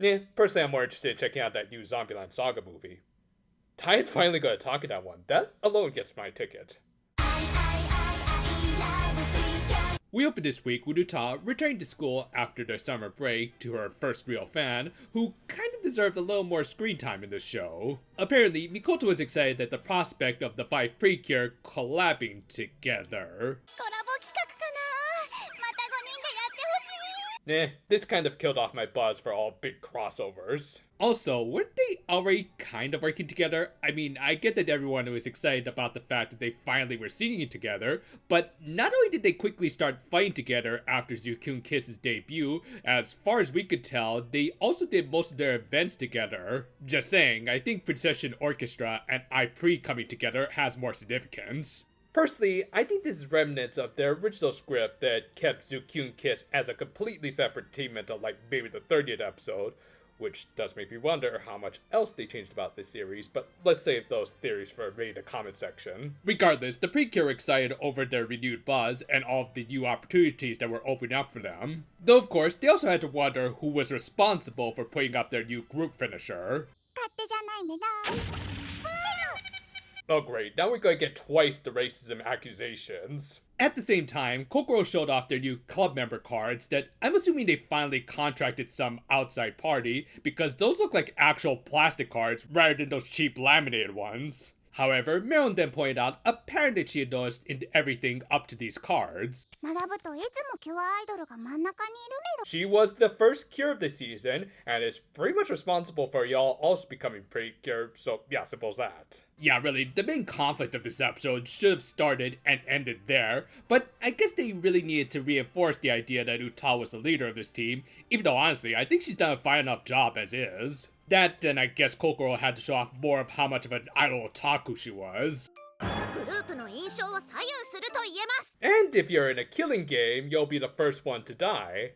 Yeah, personally I'm more interested in checking out that new Zombieland Saga movie. Tai is finally going to talk in that one. That alone gets my ticket. We opened this week with Uta returning to school after their summer break to her first real fan, who kind of deserved a little more screen time in this show. Apparently, Mikoto was excited at the prospect of the five Precure collabing together. This kind of killed off my buzz for all big crossovers. Also, weren't they already kind of working together? I mean, I get that everyone was excited about the fact that they finally were singing together, but not only did they quickly start fighting together after Zukyun Kiss's debut, as far as we could tell, they also did most of their events together. Just saying, I think Procession Orchestra and I-Pre coming together has more significance. Personally, I think this is remnants of their original script that kept Zukyun Kiss as a completely separate team until like maybe the 30th episode, which does make me wonder how much else they changed about this series, but let's save those theories for maybe the comment section. Regardless, the Precure were excited over their renewed buzz and all of the new opportunities that were opening up for them. Though of course, they also had to wonder who was responsible for putting up their new group finisher. Oh great, now we're going to get twice the racism accusations. At the same time, Kokoro showed off their new club member cards that I'm assuming they finally contracted some outside party, because those look like actual plastic cards rather than those cheap laminated ones. However, Marilyn then pointed out apparently she had noticed in everything up to these cards. She was the first cure of the season, and is pretty much responsible for y'all also becoming pretty cure, so yeah, suppose that. Yeah, really, the main conflict of this episode should have started and ended there, but I guess they really needed to reinforce the idea that Uta was the leader of this team, even though honestly, I think she's done a fine enough job as is. That, and I guess Kokoro had to show off more of how much of an idol otaku she was. And if you're in a killing game, you'll be the first one to die.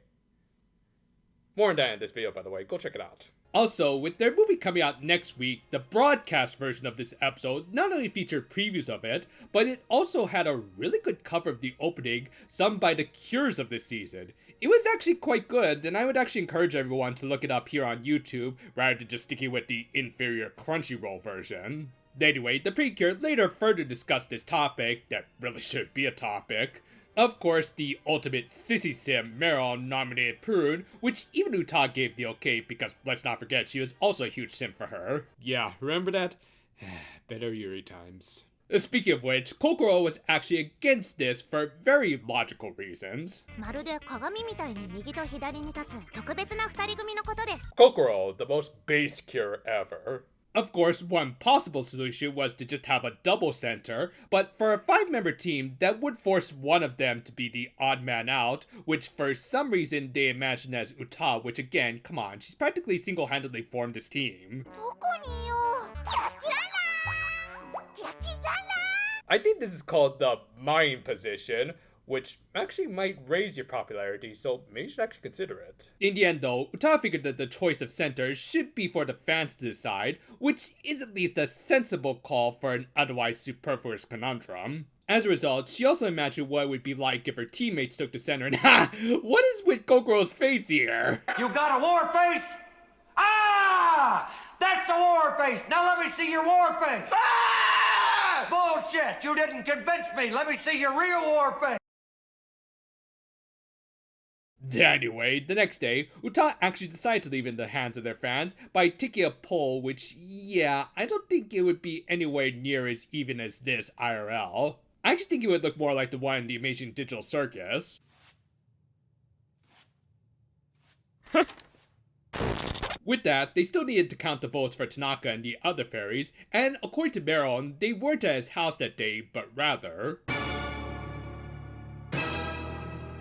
More on that in this video, by the way. Go check it out. Also, with their movie coming out next week, the broadcast version of this episode not only featured previews of it, but it also had a really good cover of the opening, sung by the Cures of this season. It was actually quite good, and I would actually encourage everyone to look it up here on YouTube, rather than just sticking with the inferior Crunchyroll version. Anyway, the Precure later further discussed this topic, that really should be a topic. Of course, the ultimate sissy sim Meryl nominated Prune, which even Uta gave the okay because let's not forget she was also a huge sim for her. Yeah, remember that? Better Yuri times. Speaking of which, Kokoro was actually against this for very logical reasons. Kokoro, the most base cure ever. Of course, one possible solution was to just have a double center, but for a 5-member team, that would force one of them to be the odd man out, which for some reason they imagined as Uta, which again, come on, she's practically single-handedly formed this team. I think this is called the mind position, which actually might raise your popularity, so maybe you should actually consider it. In the end though, Uta figured that the choice of center should be for the fans to decide, which is at least a sensible call for an otherwise superfluous conundrum. As a result, she also imagined what it would be like if her teammates took the center and ha! What is with Kokoro's face here? You got a war face? Ah! That's a war face! Now let me see your war face! Ah! Bullshit! You didn't convince me! Let me see your real war face! Anyway, the next day, Uta actually decided to leave in the hands of their fans by taking a poll which, yeah, I don't think it would be anywhere near as even as this IRL. I actually think it would look more like the one in the Amazing Digital Circus. With that, they still needed to count the votes for Tanaka and the other fairies, and according to Maron, they weren't at his house that day, but rather...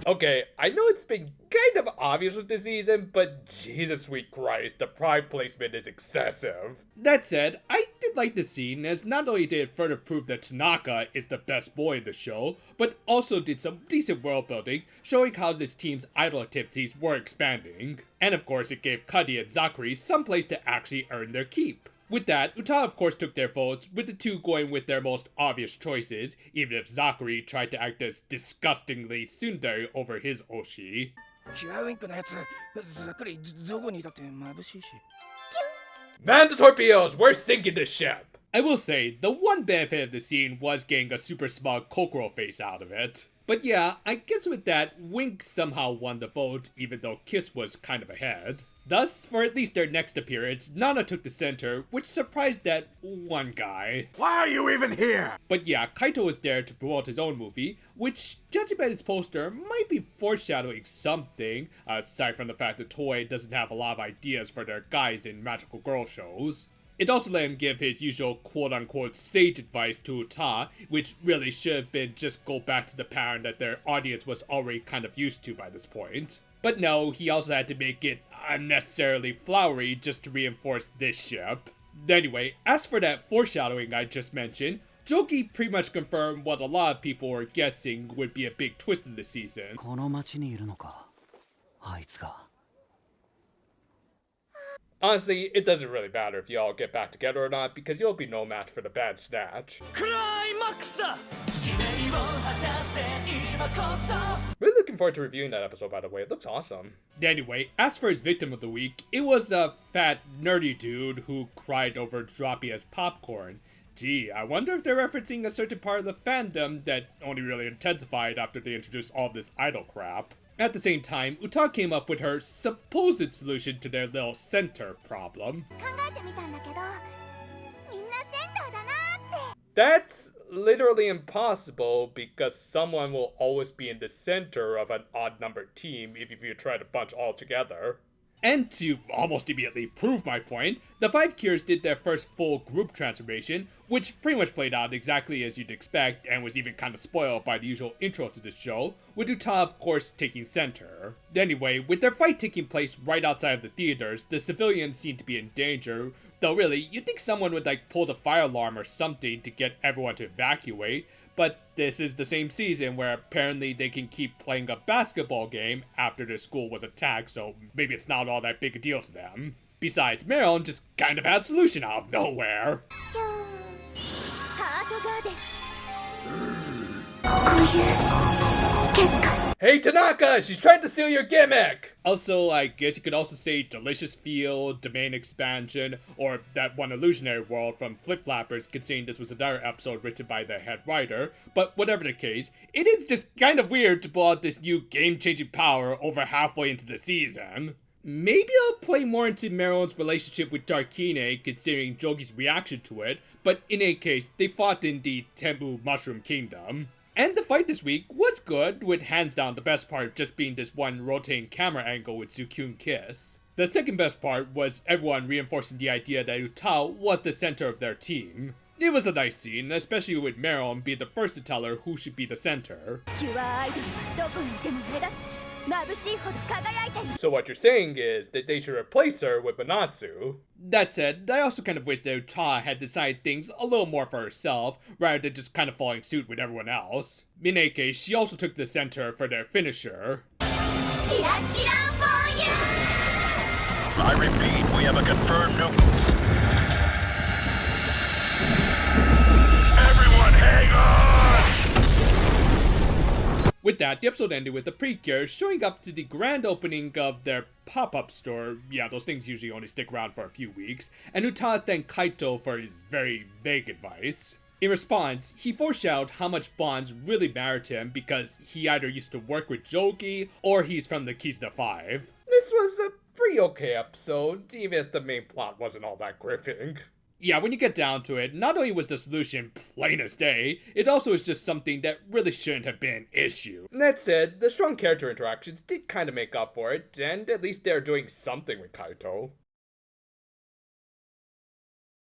Okay, I know it's been kind of obvious with this season, but Jesus sweet Christ, the pride placement is excessive. That said, I did like the scene, as not only did it further prove that Tanaka is the best boy in the show, but also did some decent world building, showing how this team's idol activities were expanding. And of course, it gave Cuddy and Zachary some place to actually earn their keep. With that, Uta of course took their votes, with the two going with their most obvious choices, even if Zachary tried to act as disgustingly tsundere over his Oshi. キラーウィンクのやつざっくりどこにいたって眩しいし Man, the torpedoes, we're sinking this ship! I will say, the one benefit of the scene was getting a super smug Kokoro face out of it. But yeah, I guess with that, Wink somehow won the vote, even though Kiss was kind of ahead. Thus, for at least their next appearance, Nana took the center, which surprised that one guy. Why are you even here? But yeah, Kaito was there to promote his own movie, which, judging by its poster, might be foreshadowing something, aside from the fact that Toei doesn't have a lot of ideas for their guys in magical girl shows. It also let him give his usual quote-unquote sage advice to Uta, which really should have been just go back to the pattern that their audience was already kind of used to by this point. But no, he also had to make it unnecessarily flowery just to reinforce this ship. Anyway, as for that foreshadowing I just mentioned, Joki pretty much confirmed what a lot of people were guessing would be a big twist in the season. この町にいるのかあいつが Honestly, it doesn't really matter if y'all get back together or not, because you'll be no match for the bad snatch. クライマックスだ Really looking forward to reviewing that episode, by the way. It looks awesome. Anyway, as for his victim of the week, it was a fat, nerdy dude who cried over dropping his popcorn. Gee, I wonder if they're referencing a certain part of the fandom that only really intensified after they introduced all this idol crap. At the same time, Uta came up with her supposed solution to their little center problem. 考えてみたんだけどみんなセンターだなって That's literally impossible because someone will always be in the center of an odd-numbered team if you try to bunch all together. And to almost immediately prove my point, the 5 Cures did their first full group transformation, which pretty much played out exactly as you'd expect and was even kind of spoiled by the usual intro to the show, with Uta of course taking center. Anyway, with their fight taking place right outside of the theaters, the civilians seem to be in danger, though really, you'd think someone would pull the fire alarm or something to get everyone to evacuate, but this is the same season where apparently they can keep playing a basketball game after their school was attacked, so maybe it's not all that big a deal to them. Besides, Marilyn just kind of had a solution out of nowhere. じゃあハートガーデンこういう結果 Hey Tanaka, she's trying to steal your gimmick! Also, I guess you could also say Delicious Feel, Domain Expansion, or that one illusionary world from Flip Flappers, considering this was another episode written by the head writer, but whatever the case, it is just kind of weird to pull out this new game-changing power over halfway into the season. Maybe I'll play more into Meron's relationship with Darkine, considering Jogi's reaction to it, but in any case, they fought in the Temu Mushroom Kingdom. And the fight this week was good, with hands down the best part just being this one rotating camera angle with Zukyun Kiss. The second best part was everyone reinforcing the idea that Uta was the center of their team. It was a nice scene, especially with Meron being the first to tell her who should be the center. キュアアイドルはどこにいても目立つし眩しいほど輝いてる So what you're saying is that they should replace her with Manatsu. That said, I also kind of wish that Uta had decided things a little more for herself, rather than just kind of following suit with everyone else. In any case, she also took the center for their finisher. キラキラ for you I repeat, we have a confirmed new... Everyone hang on! With that, the episode ended with the Precure showing up to the grand opening of their pop-up store. Yeah, those things usually only stick around for a few weeks. And Uta thanked Kaito for his very vague advice. In response, he foreshadowed how much bonds really matter to him because he either used to work with Jogi or he's from the Kizuna 5. This was a pretty okay episode, even if the main plot wasn't all that gripping. Yeah, when you get down to it, not only was the solution plain as day, it also is just something that really shouldn't have been an issue. That said, the strong character interactions did kind of make up for it, and at least they're doing something with Kaito.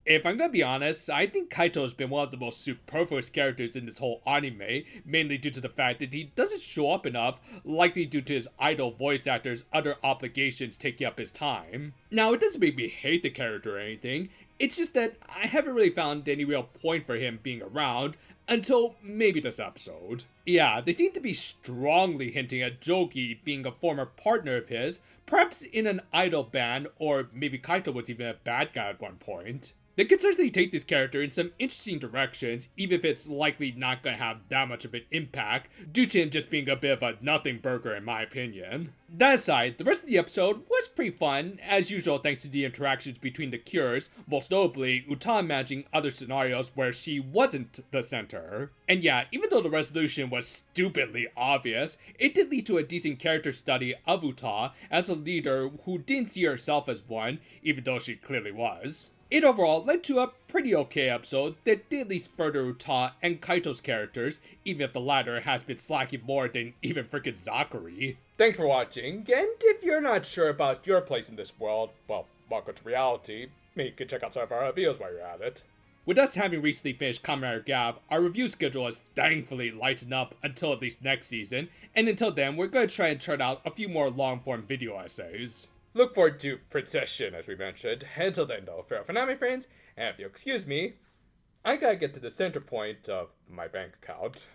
If I'm gonna be honest, I think Kaito's been one of the most superfluous characters in this whole anime, mainly due to the fact that he doesn't show up enough, likely due to his idol voice actor's other obligations taking up his time. Now, it doesn't make me hate the character or anything, it's just that I haven't really found any real point for him being around until maybe this episode. Yeah, they seem to be strongly hinting at Jogi being a former partner of his, perhaps in an idol band, or maybe Kaito was even a bad guy at one point. They could certainly take this character in some interesting directions, even if it's likely not going to have that much of an impact, due to him just being a bit of a nothing burger in my opinion. That aside, the rest of the episode was pretty fun, as usual thanks to the interactions between the Cures, most notably Uta imagining other scenarios where she wasn't the center. And yeah, even though the resolution was stupidly obvious, it did lead to a decent character study of Uta as a leader who didn't see herself as one, even though she clearly was. It overall led to a pretty okay episode that did at least further Uta and Kaito's characters, even if the latter has been slacking more than even freaking Zachary. Thanks for watching, and if you're not sure about your place in this world, well, welcome to reality. Maybe you can check out some of our reviews while you're at it. With us having recently finished Kamen Rider Gav, our review schedule has thankfully lightened up until at least next season, and until then, we're going to try and churn out a few more long-form video essays. Look forward to Procession, as we mentioned. Until then, though, farewell for now, my friends, and if you'll excuse me, I gotta get to the center point of my bank account.